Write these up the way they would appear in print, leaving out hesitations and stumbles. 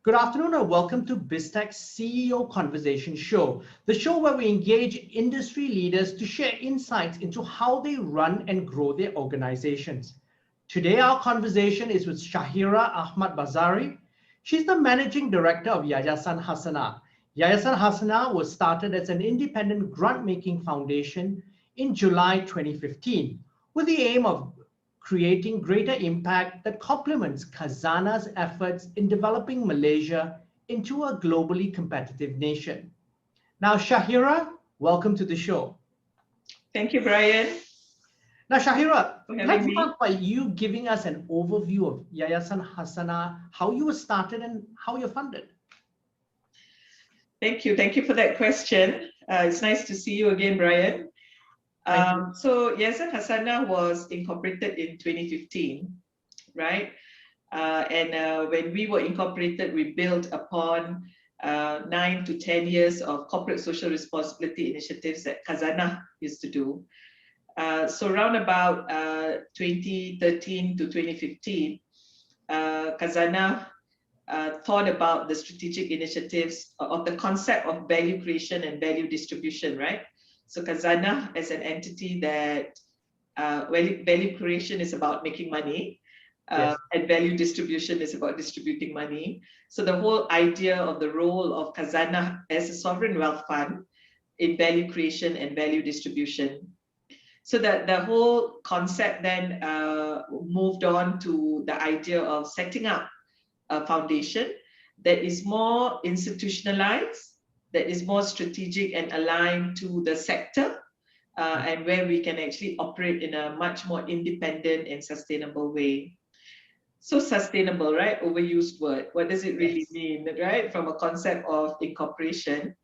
Good afternoon and welcome to Biztech's CEO Conversation Show, the show where we engage industry leaders to share insights into how they run and grow their organizations. Today, our conversation is with Shahira Ahmad Bazari. She's the Managing Director of Yayasan Hasanah. Yayasan Hasanah was started as an independent grant-making foundation in July 2015 with the aim of creating greater impact that complements Khazanah's efforts in developing Malaysia into a globally competitive nation. Now, Shahira, welcome to the show. Thank you, Brian. Now, Shahira, for having let's me. start by you giving us an overview of Yayasan Hasanah, how you were started and how you're funded. Thank you. Thank you for that question. It's nice to see you again, Brian. So Yayasan Hasanah was incorporated in 2015, right? When we were incorporated, we built upon 9 to 10 years of corporate social responsibility initiatives that Khazanah used to do. So around about 2013 to 2015, Khazanah thought about the strategic initiatives of the concept of value creation and value distribution, right? So Khazanah as an entity that value creation is about making money, and value distribution is about distributing money. So the whole idea of the role of Khazanah as a sovereign wealth fund in value creation and value distribution. So that the whole concept then moved on to the idea of setting up a foundation that is more institutionalized, that is more strategic and aligned to the sector, and where we can actually operate in a much more independent and sustainable way. So sustainable, right? Overused word. What does it really mean, right? From a concept of incorporation.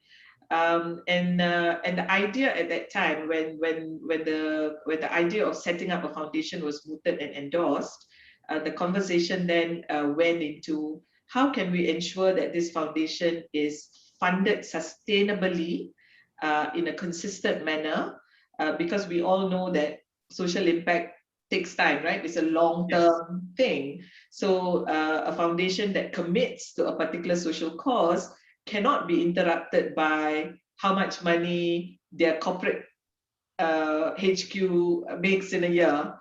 And the idea at that time, when the idea of setting up a foundation was mooted and endorsed, the conversation then went into how can we ensure that this foundation is funded sustainably in a consistent manner, because we all know that social impact takes time, right? It's a long-term thing. So a foundation that commits to a particular social cause cannot be interrupted by how much money their corporate HQ makes in a year.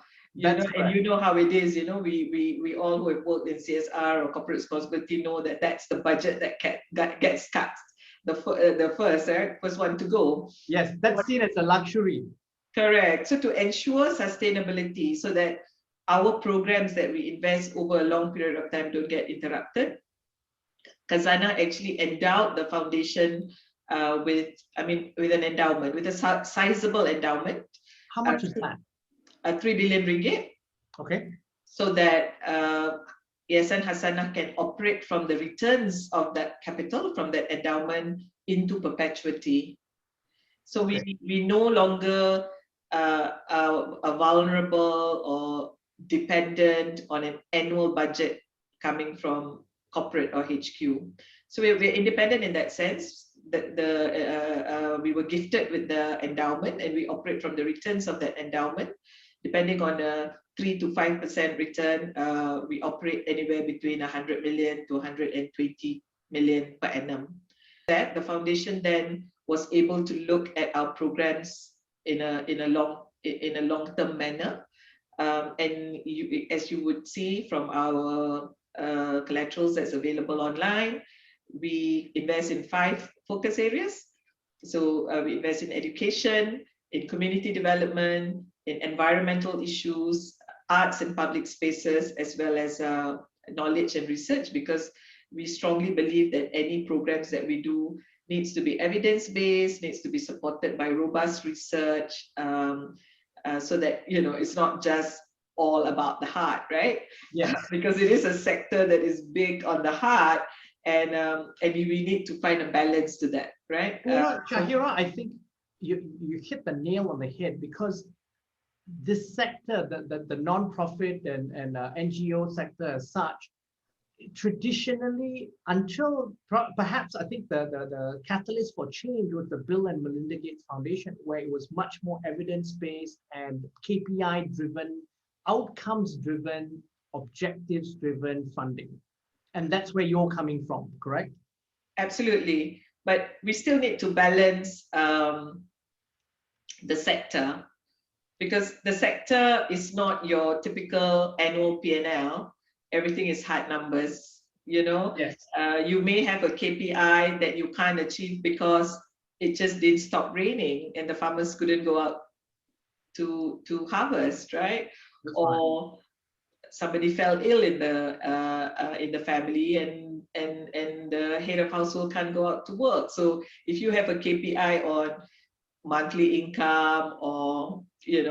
And you know how it is, we all who have worked in CSR or corporate responsibility know that that's the budget that gets cut. The first one to go. Yes, that's seen as a luxury. Correct. So to ensure sustainability so that our programs that we invest over a long period of time don't get interrupted, Khazanah actually endowed the foundation with an endowment, with a sizable endowment. How much is that? 3 billion ringgit. Okay. So that Yayasan Hasanah can operate from the returns of that capital, from that endowment, into perpetuity. So we no longer are vulnerable or dependent on an annual budget coming from corporate or HQ. So we're independent in that sense. We were gifted with the endowment and we operate from the returns of that endowment. Depending on a 3 to 5% return, we operate anywhere between 100 million to 120 million per annum. That the foundation then was able to look at our programs in a long-term manner, and as you would see from our collaterals that's available online, we invest in 5 focus areas. So we invest in education, in community development, in environmental issues, arts and public spaces, as well as knowledge and research, because we strongly believe that any programs that we do needs to be evidence-based, needs to be supported by robust research, so that it's not just all about the heart, right? Yes. Because it is a sector that is big on the heart, and we need to find a balance to that, right? Shahira, I think you hit the nail on the head, because this sector, the non-profit and NGO sector as such, traditionally, until perhaps I think the catalyst for change was the Bill and Melinda Gates Foundation, where it was much more evidence-based and KPI-driven, outcomes-driven, objectives-driven funding. And that's where you're coming from, correct? Absolutely. But we still need to balance the sector, because the sector is not your typical annual P&L. Everything is hard numbers, you know. Yes. You may have a KPI that you can't achieve because it just didn't stop raining and the farmers couldn't go out to harvest, right? That's Or somebody fell ill in the family, and the head of household can't go out to work. So if you have a KPI on monthly income or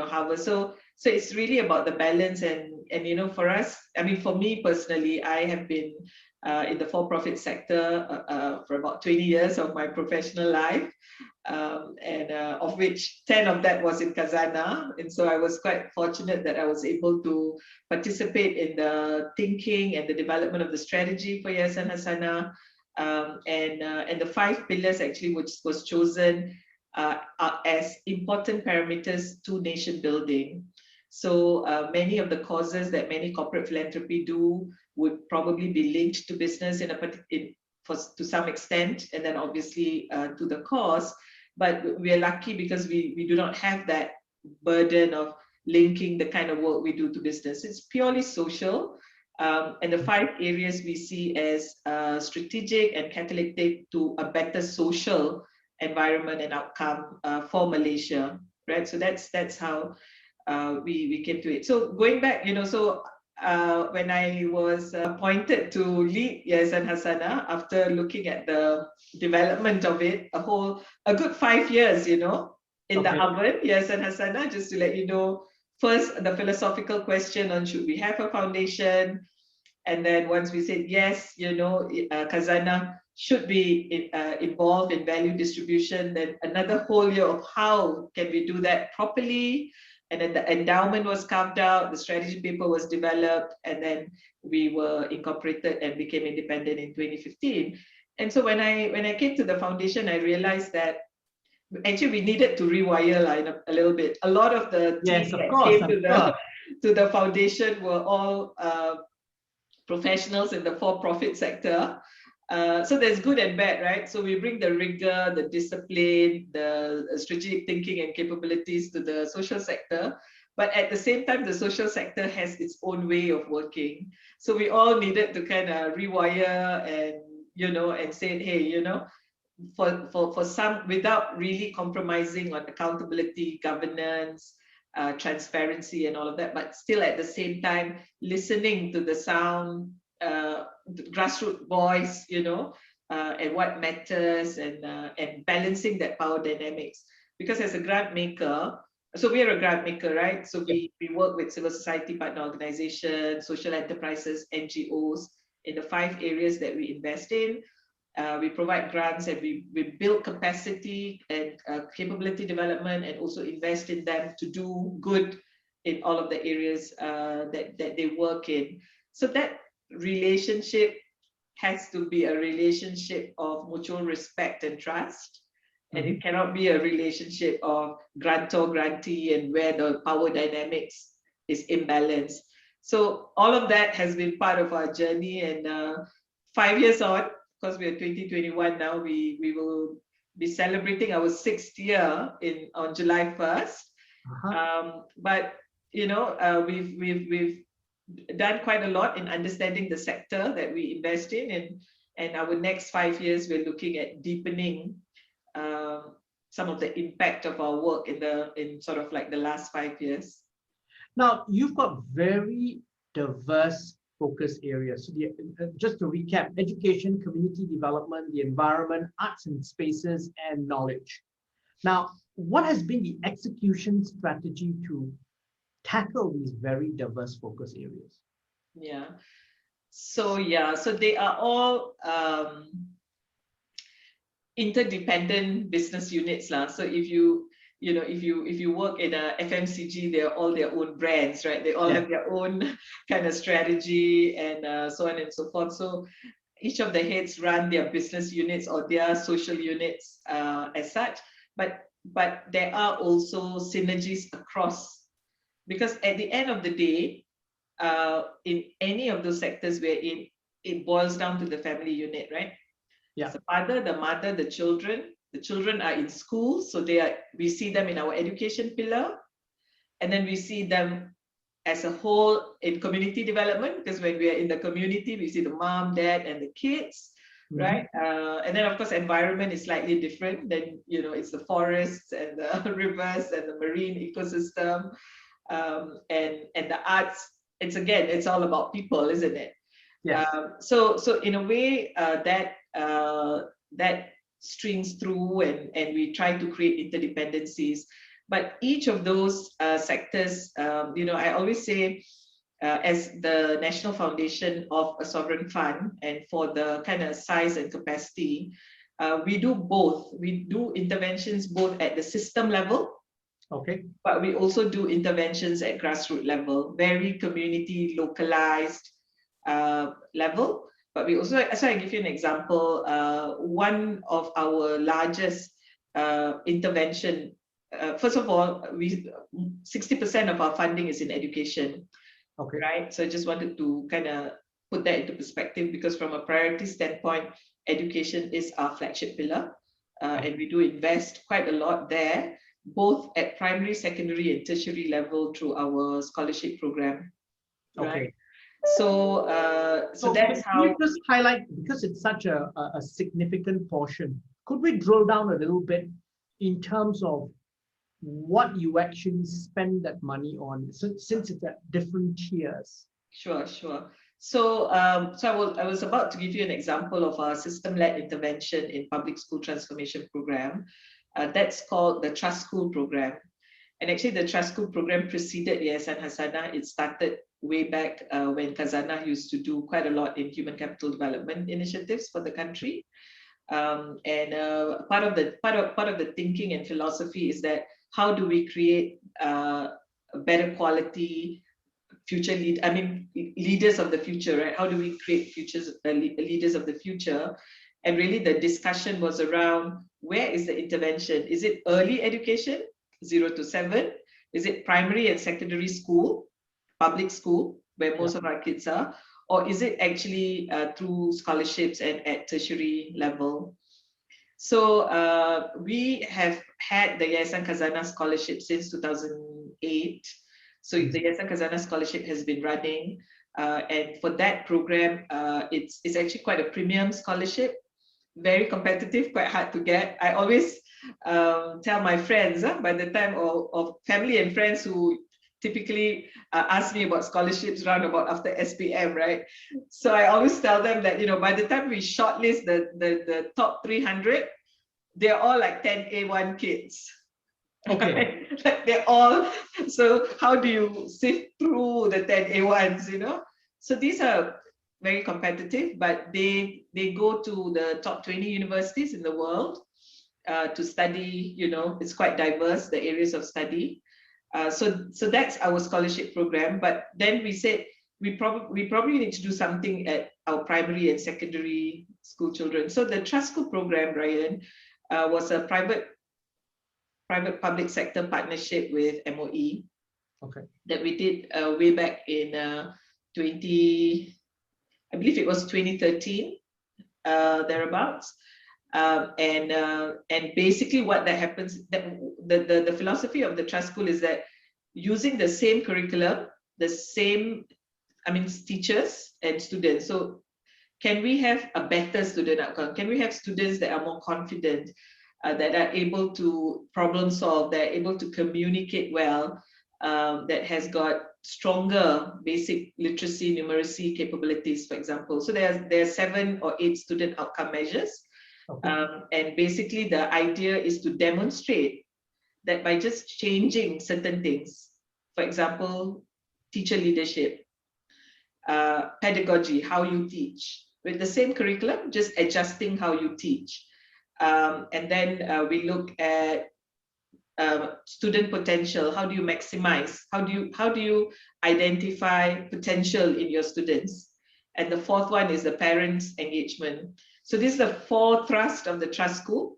harvest, so it's really about the balance. And for us, I mean, for me personally, I have been in the for-profit sector for about 20 years of my professional life, and of which 10 of that was in Khazanah. And so I was quite fortunate that I was able to participate in the thinking and the development of the strategy for Yayasan Hasanah, and the 5 pillars actually, which was chosen as important parameters to nation building. So many of the causes that many corporate philanthropy do would probably be linked to business to some extent, and then obviously to the cause. But we are lucky because we do not have that burden of linking the kind of work we do to business. It's purely social. And the 5 areas we see as strategic and catalytic to a better social environment and outcome for Malaysia, right? So that's how we came to it. So going back, when I was appointed to lead Yayasan Hasanah, after looking at the development of it, a good 5 years, in the oven, Yayasan Hasanah, just to let you know, first the philosophical question on should we have a foundation, and then once we said yes, Khazanah should be involved in value distribution, then another whole year of how can we do that properly. And then the endowment was carved out, the strategy paper was developed, and then we were incorporated and became independent in 2015. And so when I came to the foundation, I realized that actually we needed to rewire a little bit. A lot of the team that came to the foundation were all professionals in the for-profit sector. So there's good and bad, right? So we bring the rigor, the discipline, the strategic thinking and capabilities to the social sector. But at the same time, the social sector has its own way of working. So we all needed to kind of rewire and say, hey, for some, without really compromising on accountability, governance, transparency and all of that, but still at the same time, listening to the sound, the grassroots voice, and what matters, and balancing that power dynamics. Because as a grant maker, so we are a grant maker, right? So we work with civil society partner organizations, social enterprises, NGOs in the 5 areas that we invest in. We provide grants, and we build capacity and capability development, and also invest in them to do good in all of the areas that they work in. So that relationship has to be a relationship of mutual respect and trust. And it cannot be a relationship of grantor-grantee and where the power dynamics is imbalanced. So all of that has been part of our journey, and 5 years on, because we are 2021 now, we will be celebrating our 6th year on July 1st. But we've done quite a lot in understanding the sector that we invest in, and our next 5 years we're looking at deepening some of the impact of our work in sort of like the last 5 years. Now, you've got very diverse focus areas. So just to recap: education, community development, the environment, arts and spaces, and knowledge. Now, what has been the execution strategy to tackle these very diverse focus areas? So they are all interdependent business units. So if you work in a FMCG, they're all their own brands, right? They all have their own kind of strategy, and so on and so forth. So each of the heads run their business units or their social units as such, but there are also synergies across, because at the end of the day, in any of those sectors we're in, it boils down to the family unit, right? Yeah. The father, the mother, the children. The children are in school, so we see them in our education pillar, and then we see them as a whole in community development, because when we are in the community, we see the mom, dad, and the kids, right? And then of course, environment is slightly different. Then it's the forests and the rivers and the marine ecosystem, and the arts. It's all about people, isn't it? Yes. So in a way, that strings through, and we try to create interdependencies. But each of those sectors, I always say, as the national foundation of a sovereign fund, and for the kind of size and capacity, we do both. We do interventions both at the system level, okay, but we also do interventions at grassroots level, very community localized level. But we also, so I give you an example, one of our largest intervention, first of all, 60% of our funding is in education, okay, right? So I just wanted to kind of put that into perspective, because from a priority standpoint, education is our flagship pillar, and we do invest quite a lot there, both at primary, secondary, and tertiary level through our scholarship program, right? Okay. So that's can how. you just highlight, because it's such a significant portion, could we drill down a little bit in terms of what you actually spend that money on, since it's at different tiers? Sure. So, I was about to give you an example of our system-led intervention in public school transformation program. That's called the Trust School program. And actually, the Trust School program preceded Yayasan Hasanah. It started way back when Khazanah used to do quite a lot in human capital development initiatives for the country. Part of the thinking and philosophy is that how do we create a better quality future leaders of the future, right? How do we create leaders of the future? And really the discussion was around, where is the intervention? Is it early education, 0 to 7? Is it primary and secondary school, public school, where most of our kids are? Or is it actually through scholarships and at tertiary level? So we have had the Yayasan Khazanah scholarship since 2008. So the Yayasan Khazanah scholarship has been running, and for that program, it's actually quite a premium scholarship, very competitive, quite hard to get. I always tell my friends, by the time of family and friends who typically ask me about scholarships round about after SPM, right? So I always tell them that, by the time we shortlist the top 300, they're all like 10A1 kids. Okay. Right? Like they're all, so how do you sift through the 10A1s, So these are very competitive, but they go to the top 20 universities in the world to study, it's quite diverse, the areas of study. So that's our scholarship program. But then we said we probably need to do something at our primary and secondary school children. So the Trust School program, Brian, was a private-public sector partnership with MOE. Okay. That we did way back in I believe it was 2013, thereabouts. And basically what that happens, that the philosophy of the Trust School is that using the same curriculum, the same, teachers and students. So can we have a better student outcome? Can we have students that are more confident, that are able to problem solve, that are able to communicate well, that has got stronger basic literacy, numeracy capabilities, for example. So there are 7 or 8 student outcome measures. Okay. And basically the idea is to demonstrate that by just changing certain things, for example, teacher leadership, pedagogy, how you teach, with the same curriculum, just adjusting how you teach. And then we look at student potential. How do you maximize? How do you identify potential in your students? And the 4th one is the parents' engagement. So this is the 4 thrust of the Trust School.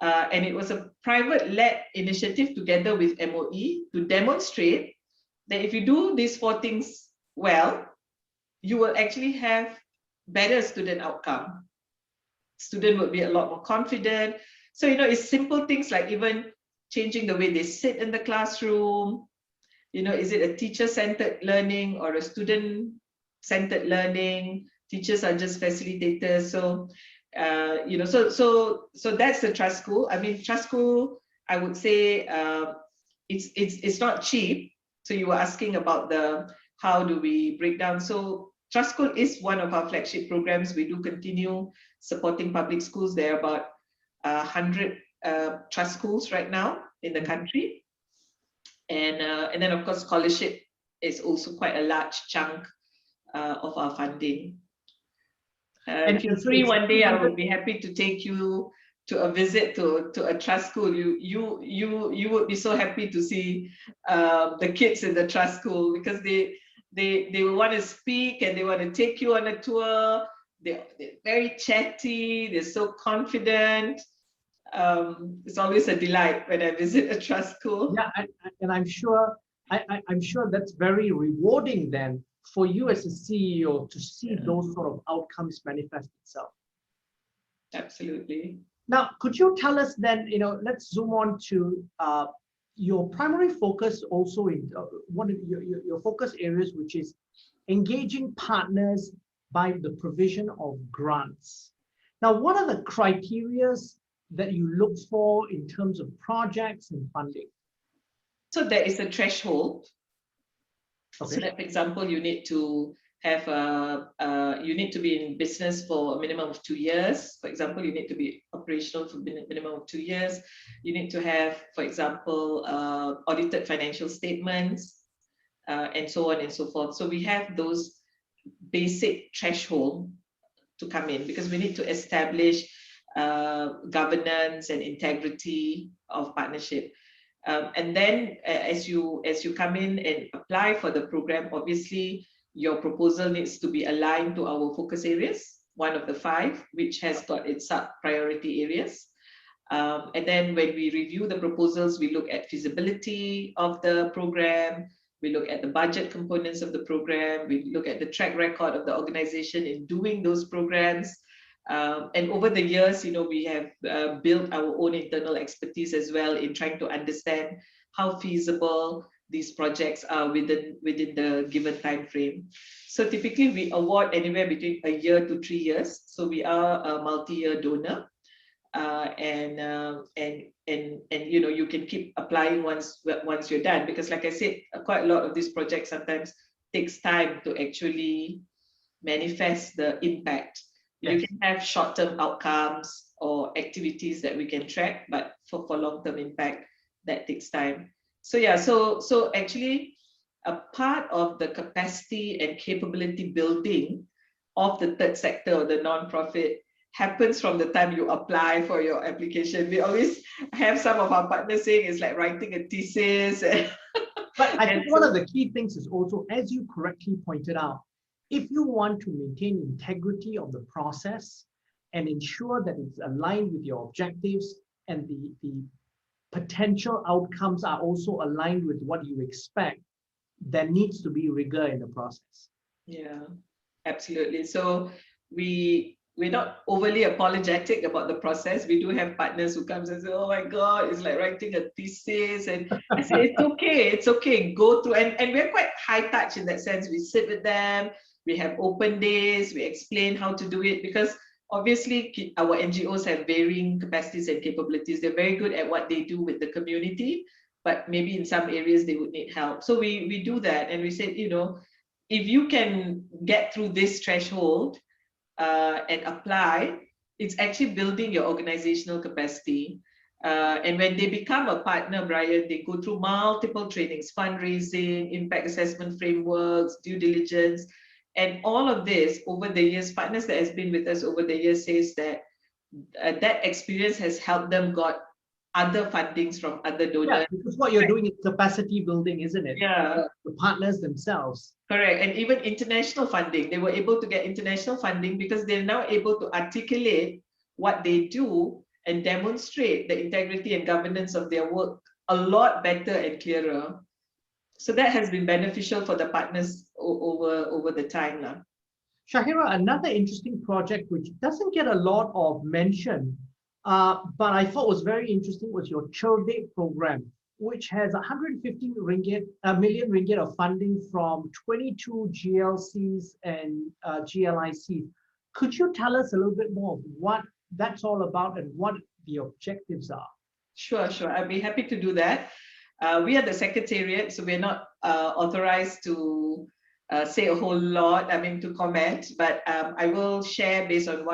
And it was a private-led initiative together with MOE to demonstrate that if you do these 4 things well, you will actually have better student outcome. Student would be a lot more confident. So, you know, it's simple things like even changing the way they sit in the classroom. You know, is it a teacher-centered learning or a student-centered learning? Teachers are just facilitators. So, you know, so that's the trust school. I mean, trust school, I would say it's not cheap. So you were asking about the how do we break down. So trust school is one of our flagship programs. We do continue supporting public schools. There are about 100 trust schools right now in the country. And then, of course, scholarship is also quite a large chunk of our funding. If you're free one day, I would be happy to take you to a visit to a trust school. You would be so happy to see the kids in the trust school, because they want to speak and they want to take you on a tour. They're very chatty. They're so confident. It's always a delight when I visit a trust school. Yeah, and I'm sure that's very rewarding then for you as a CEO to see those sort of outcomes manifest itself. Absolutely. Now, could you tell us then, you know, let's zoom on to your primary focus also in one of your focus areas, which is engaging partners by the provision of grants. Now, what are the criteria that you look for in terms of projects and funding? So there is a threshold. Okay. So that, for example, you need to have you need to be in business for a minimum of 2 years. For example, you need to be operational for a minimum of 2 years. You need to have, for example, audited financial statements, and so on and so forth. So we have those basic threshold to come in, because we need to establish governance and integrity of partnership. And then as you come in and apply for the program, obviously your proposal needs to be aligned to our focus areas, one of the 5, which has got its sub-priority areas. And then when we review the proposals, we look at feasibility of the program, we look at the budget components of the program, we look at the track record of the organization in doing those programs. And over the years, you know, we have built our own internal expertise as well in trying to understand how feasible these projects are within the given time frame. So typically we award anywhere between 1 year to 3 years. So we are a multi-year donor, and you know, you can keep applying once you're done, because like I said, quite a lot of these projects sometimes takes time to actually manifest the impact. Yes. You can have short-term outcomes or activities that we can track, but for long-term impact, that takes time. So yeah, so actually a part of the capacity and capability building of the third sector or the non-profit happens from the time you apply for your application. We always have some of our partners saying it's like writing a thesis. But I think one of the key things is also, as you correctly pointed out, if you want to maintain integrity of the process and ensure that it's aligned with your objectives and the potential outcomes are also aligned with what you expect, there needs to be rigor in the process. Yeah, absolutely. So we're not overly apologetic about the process. We do have partners who comes and say, oh my God, it's like writing a thesis. And I say, it's okay, go through. And we're quite high touch in that sense. We sit with them, we have open days, we explain how to do it, because obviously our NGOs have varying capacities and capabilities. They're very good at what they do with the community, but maybe in some areas they would need help. So we do that, and we said, you know, if you can get through this threshold and apply, it's actually building your organizational capacity. And when they become a partner, Brian, they go through multiple trainings, fundraising, impact assessment frameworks, due diligence, and all of this over the years. Partners that has been with us over the years says that that experience has helped them got other fundings from other donors. Yeah, because what you're doing is capacity building, isn't it? Yeah. The partners themselves. Correct. And even international funding. They were able to get international funding because they're now able to articulate what they do and demonstrate the integrity and governance of their work a lot better and clearer. So that has been beneficial for the partners over the time now. Shahira, another interesting project which doesn't get a lot of mention, but I thought was very interesting was your Cherde program, which has 150 million ringgit of funding from 22 GLCs and GLICs. Could you tell us a little bit more of what that's all about and what the objectives are? Sure, sure. I'd be happy to do that. We are the secretariat, so we're not authorized to say a whole lot, I mean, to comment, but I will share based on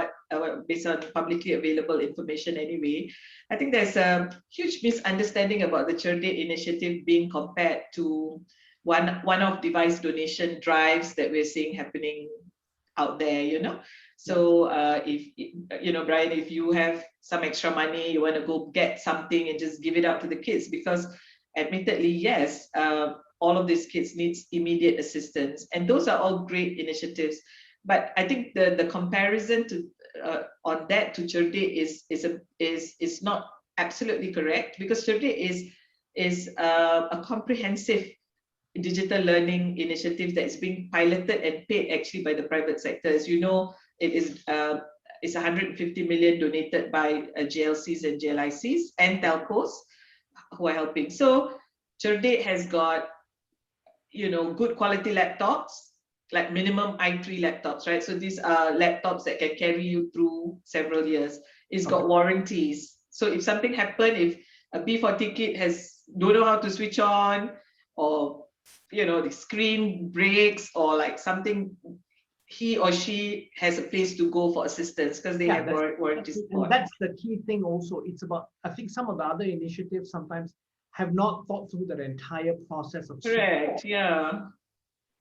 based on publicly available information anyway. I think there's a huge misunderstanding about the Cherde initiative being compared to one-off device donation drives that we're seeing happening out there, you know. So if, you know, Brian, if you have some extra money, you want to go get something and just give it out to the kids, because admittedly, yes, all of these kids needs immediate assistance, and those are all great initiatives. But I think the comparison to on that to Cherde is not absolutely correct, because Cherde is a comprehensive digital learning initiative that's being piloted and paid actually by the private sector. As you know, it is it's 150 million donated by GLCs and GLICs and telcos who are helping. So Cherde has got, you know, good quality laptops, like minimum i3 laptops, right? So these are laptops that can carry you through several years. It's got warranties. So if something happened, if a B40 kid don't know how to switch on, or, you know, the screen breaks, or like something, he or she has a place to go for assistance because they have warranty support. And that's the key thing also. It's about, I think some of the other initiatives sometimes have not thought through the entire process of correct support. Yeah,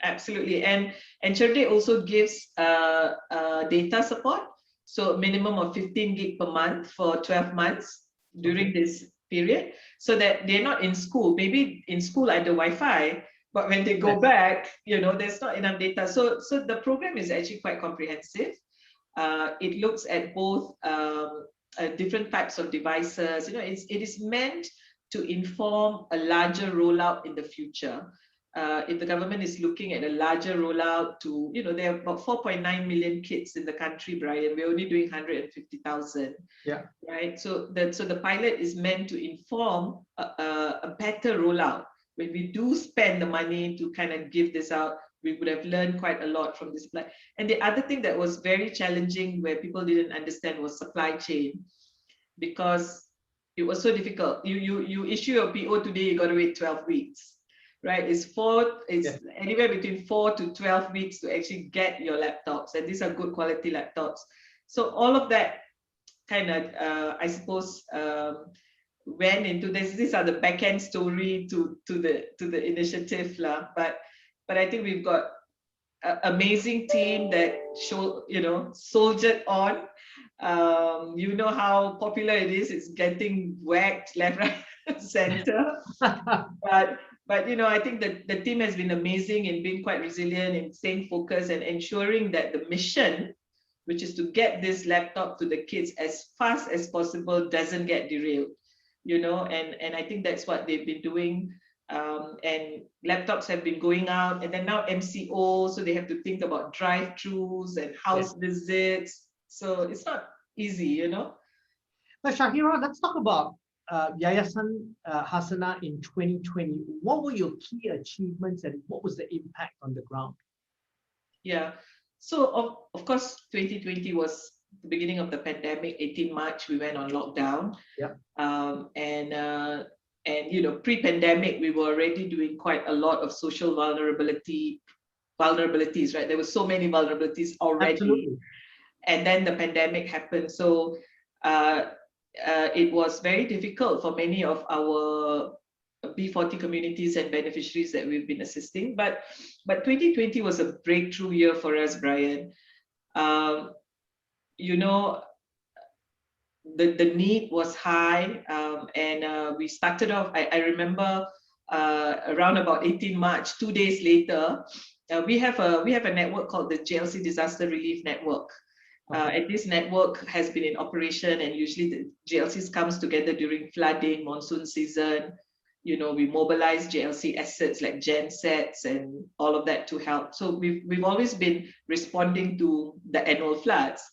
absolutely. And Cherde also gives data support, so minimum of 15 gig per month for 12 months during this period, so that they're not in school. Maybe in school under Wi-Fi, but when they go back, you know, there's not enough data. So the program is actually quite comprehensive. It looks at both different types of devices. You know, it is meant to inform a larger rollout in the future. If the government is looking at a larger rollout to, you know, there are about 4.9 million kids in the country, Brian. We're only doing 150,000. Yeah. Right. So the pilot is meant to inform a better rollout. When we do spend the money to kind of give this out, we would have learned quite a lot from this. And the other thing that was very challenging, where people didn't understand, was supply chain, because it was so difficult. You issue a PO today, you got to wait 12 weeks, right? It's anywhere between 4 to 12 weeks to actually get your laptops, and these are good quality laptops. So all of that kind of, I suppose, went into this. These are the back end story to the initiative, but I think we've got an amazing team that soldiered on. You know how popular it is. It's getting whacked left, right, center. But you know, I think that the team has been amazing in being quite resilient, in staying focused, and ensuring that the mission, which is to get this laptop to the kids as fast as possible, doesn't get derailed. You know, and I think that's what they've been doing. And laptops have been going out, and then now MCO, so they have to think about drive-throughs and house visits. So it's not easy, you know. Now, Shahira, let's talk about Yayasan Hasanah in 2020. What were your key achievements and what was the impact on the ground? Yeah, so of course, 2020 was the beginning of the pandemic. 18 March, we went on lockdown. Yeah. And you know, pre-pandemic, we were already doing quite a lot of social vulnerabilities, right? There were so many vulnerabilities already. Absolutely. And then the pandemic happened. So it was very difficult for many of our B40 communities and beneficiaries that we've been assisting. But 2020 was a breakthrough year for us, Brian. You know, the need was high, and we started off, I remember around about 18 March, 2 days later, we have a network called the GLC Disaster Relief Network. And this network has been in operation, and usually the GLCs comes together during flooding, monsoon season, we mobilized JLC assets like gen sets and all of that to help. So we've always been responding to the annual floods.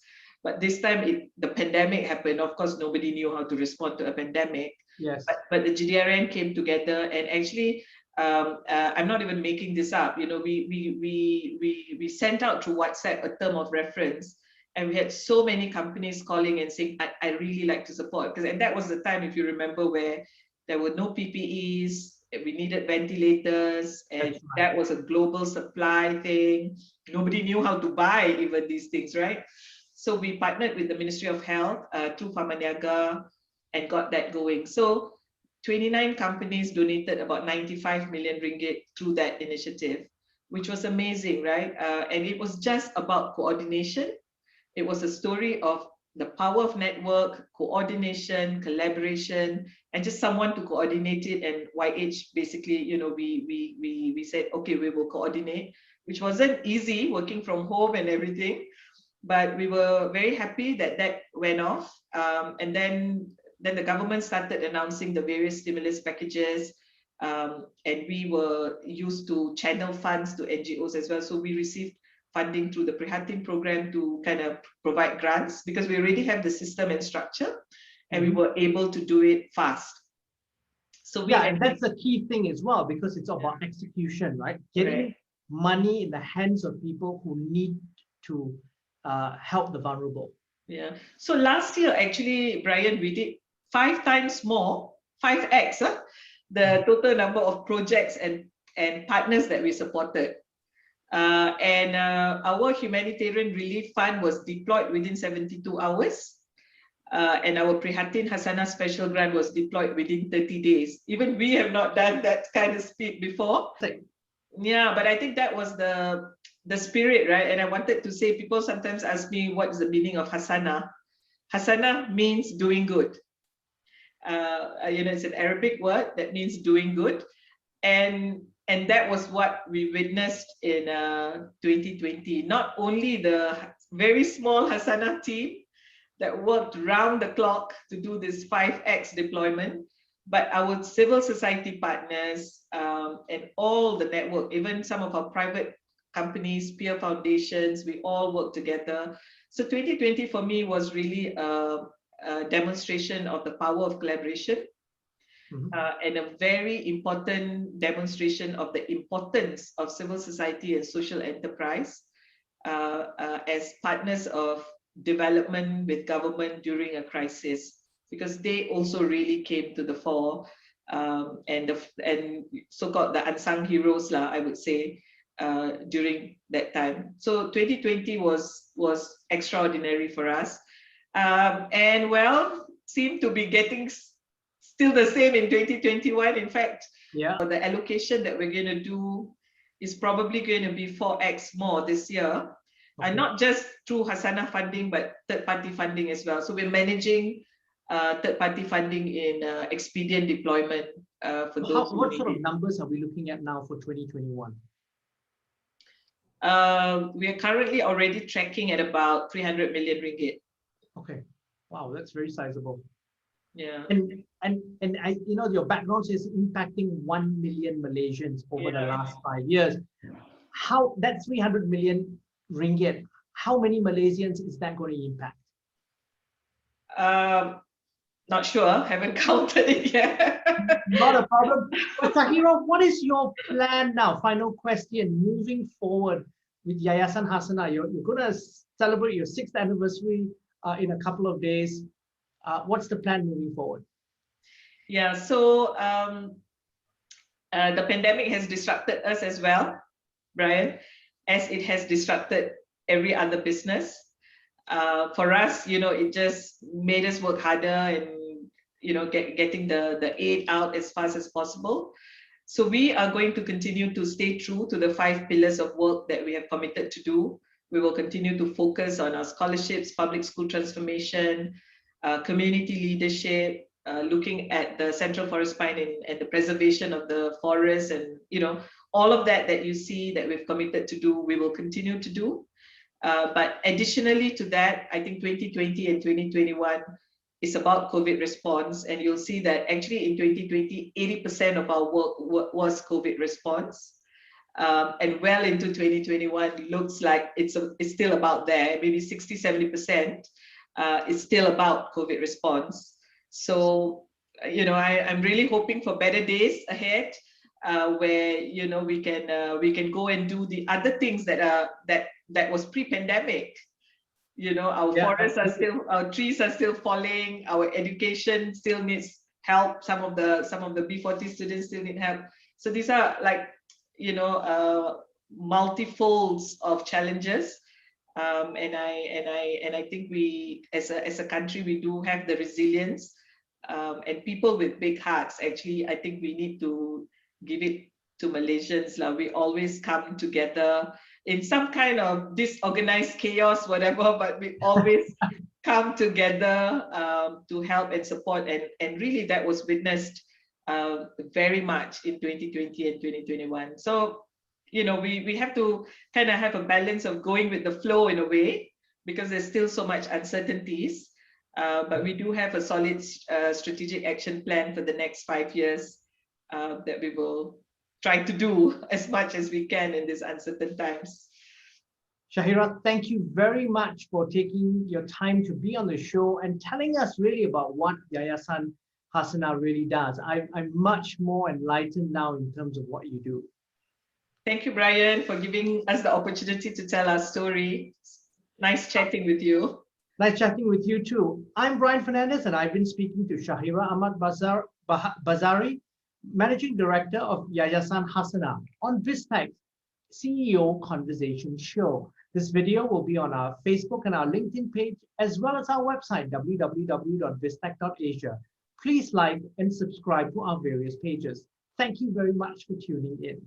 But this time the pandemic happened. Of course, nobody knew how to respond to a pandemic. Yes. But the GDRN came together, and actually, I'm not even making this up. We sent out through WhatsApp a term of reference, and we had so many companies calling and saying, I really like to support. And that was the time, if you remember, where there were no PPEs, we needed ventilators, and Right. that was a global supply thing. Nobody knew how to buy even these things, right? So we partnered with the Ministry of Health through Phamaniaga and got that going. So 29 companies donated about 95 million ringgit through that initiative, which was amazing, right? And it was just about coordination. It was a story of the power of network, coordination, collaboration, and just someone to coordinate it. And YH basically, we said, okay, we will coordinate, which wasn't easy, working from home and everything. But we were very happy that went off. And then the government started announcing the various stimulus packages, and we were used to channel funds to NGOs as well. So we received funding through the Prihatin program to kind of provide grants, because we already have the system and structure, and we were able to do it fast. So and that's the key thing as well, because it's about execution, right? Getting money in the hands of people who need to help the vulnerable. Yeah. So last year, actually, Brian, we did 5 times more, 5x, the total number of projects and partners that we supported. And our humanitarian relief fund was deployed within 72 hours. And our Prihatin Hasanah special grant was deployed within 30 days. Even we have not done that kind of speed before. Yeah, but I think that was the spirit, right? And I wanted to say, people sometimes ask me, what is the meaning of Hasanah? Hasanah means doing good. It's an Arabic word that means doing good. And that was what we witnessed in 2020. Not only the very small Hasanah team that worked round the clock to do this 5x deployment, but our civil society partners and all the network, even some of our private companies, peer foundations, we all work together. So 2020 for me was really a demonstration of the power of collaboration, and a very important demonstration of the importance of civil society and social enterprise as partners of development with government during a crisis, because they also really came to the fore, and so-called the unsung heroes, I would say, during that time. So 2020 was extraordinary for us, and well, seemed to be getting still the same in 2021. In fact, the allocation that we're going to do is probably going to be 4x more this year, and not just through Hasanah funding, but third-party funding as well. So we're managing third-party funding in expedient deployment for those. What sort of numbers are we looking at now for 2021? We are currently already tracking at about 300 million ringgit. Okay, wow, that's very sizable. Yeah. And your background is impacting 1 million Malaysians over the last 5 years. How that 300 million ringgit, how many Malaysians is that going to impact? Not sure, haven't counted it yet. Not a problem. But Shahira, what is your plan now? Final question, moving forward with Yayasan Hasanah. You're going to celebrate your 6th anniversary in a couple of days. What's the plan moving forward? Yeah, so the pandemic has disrupted us as well, Brian, as it has disrupted every other business. For us, it just made us work harder and getting the aid out as fast as possible. So we are going to continue to stay true to the 5 pillars of work that we have committed to do. We will continue to focus on our scholarships, public school transformation, community leadership, looking at the Central Forest Pine and the preservation of the forest, and all of that you see that we've committed to do, we will continue to do. But additionally to that, I think 2020 and 2021 is about COVID response. And you'll see that actually in 2020, 80% of our work was COVID response. And well into 2021, looks like it's still about there, maybe 60, 70% is still about COVID response. So, I'm really hoping for better days ahead, where we can go and do the other things that was pre-pandemic. Our forests are still, our trees are still falling, our education still needs help. Some of the B40 students still need help. So these are like, multifolds of challenges. And I think we, as a country, we do have the resilience, and people with big hearts. Actually, I think we need to give it to Malaysians. We always come together in some kind of disorganized chaos, whatever, but we always come together to help and support. And really that was witnessed very much in 2020 and 2021. So, we have to kind of have a balance of going with the flow in a way, because there's still so much uncertainties. But we do have a solid strategic action plan for the next 5 years that we will try to do as much as we can in these uncertain times. Shahira, thank you very much for taking your time to be on the show and telling us really about what Yayasan Hasanah really does. I'm much more enlightened now in terms of what you do. Thank you, Brian, for giving us the opportunity to tell our story. Nice chatting with you. Nice chatting with you too. I'm Brian Fernandez, and I've been speaking to Shahira Ahmad Bazari, Managing Director of Yayasan Hasanah, on Biztech CEO Conversation Show. This video will be on our Facebook and our LinkedIn page, as well as our website, www.biztech.asia. Please like and subscribe to our various pages. Thank you very much for tuning in.